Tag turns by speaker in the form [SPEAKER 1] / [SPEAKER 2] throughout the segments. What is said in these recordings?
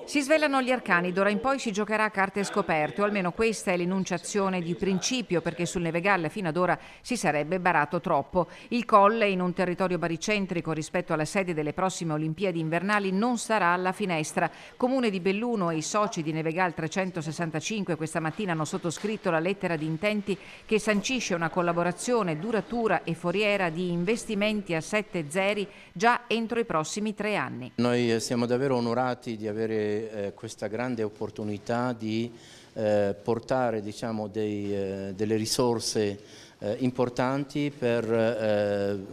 [SPEAKER 1] Si svelano gli arcani, d'ora in poi si giocherà a carte scoperte, o almeno questa è l'enunciazione di principio, perché sul Nevegal fino ad ora si sarebbe barato troppo. Il Colle, in un territorio baricentrico rispetto alla sede delle prossime Olimpiadi invernali, non sarà alla finestra. Comune di Belluno e i soci di Nevegal 365 questa mattina hanno sottoscritto la lettera di intenti che sancisce una collaborazione duratura e foriera di investimenti a 7 zeri già entro i prossimi 3 anni.
[SPEAKER 2] Noi siamo davvero onorati di avere questa grande opportunità di portare, diciamo, delle risorse importanti per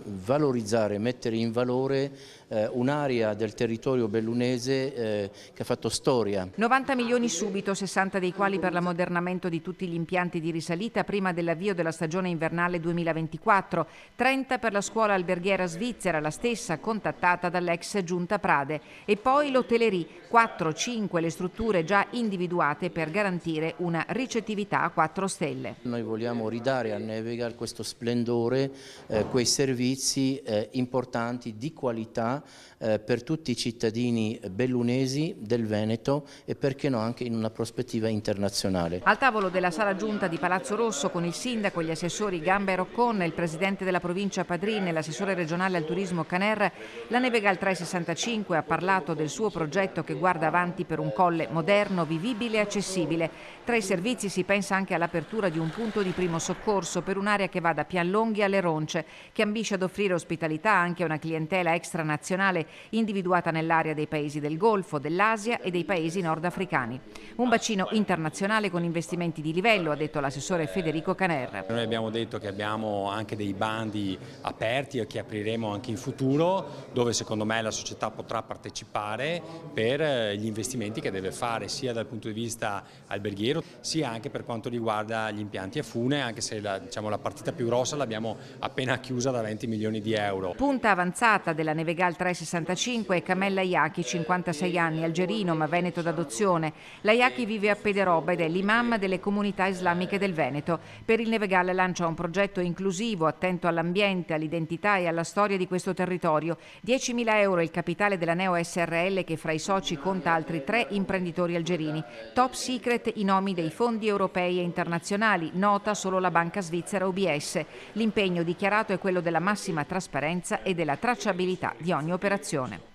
[SPEAKER 2] valorizzare, mettere in valore un'area del territorio bellunese che ha fatto storia.
[SPEAKER 1] 90 milioni subito, 60 dei quali per l'ammodernamento di tutti gli impianti di risalita prima dell'avvio della stagione invernale 2024, 30 per la scuola alberghiera svizzera, la stessa contattata dall'ex Giunta Prade, e poi l'hotellerie, 4-5 le strutture già individuate per garantire una ricettività a 4 stelle.
[SPEAKER 2] Noi vogliamo ridare a Nevegal questo splendore, quei servizi importanti di qualità per tutti i cittadini bellunesi del Veneto e perché no anche in una prospettiva internazionale.
[SPEAKER 1] Al tavolo della sala giunta di Palazzo Rosso con il sindaco, gli assessori Gamba e Roccon, il presidente della provincia Padrin e l'assessore regionale al turismo Caner, la Nevegal 365 ha parlato del suo progetto che guarda avanti per un colle moderno, vivibile e accessibile. Tra i servizi si pensa anche all'apertura di un punto di primo soccorso per un'area che va da Pianlonghi alle Ronce, che ambisce ad offrire ospitalità anche a una clientela extranazionale individuata nell'area dei paesi del Golfo, dell'Asia e dei paesi nordafricani. Un bacino internazionale con investimenti di livello, ha detto l'assessore Federico Caner.
[SPEAKER 3] Noi abbiamo detto che abbiamo anche dei bandi aperti e che apriremo anche in futuro, dove secondo me la società potrà partecipare per gli investimenti che deve fare sia dal punto di vista alberghiero sia anche per quanto riguarda gli impianti a fune, anche se la partita più grossa l'abbiamo appena chiusa da 20 milioni di euro.
[SPEAKER 1] Punta avanzata della Nevegal 365 è Camella Iachi, 56 anni, algerino ma veneto d'adozione. La Iachi vive a Pederobba ed è l'imam delle comunità islamiche del Veneto. Per il Nevegal lancia un progetto inclusivo, attento all'ambiente, all'identità e alla storia di questo territorio. 10.000 euro è il capitale della Neo SRL che fra i soci conta altri 3 imprenditori algerini. Top secret i nomi dei fondi europei e internazionali, nota solo la banca svizzera UBS. L'impegno dichiarato è quello della massima trasparenza e della tracciabilità di ogni operazione.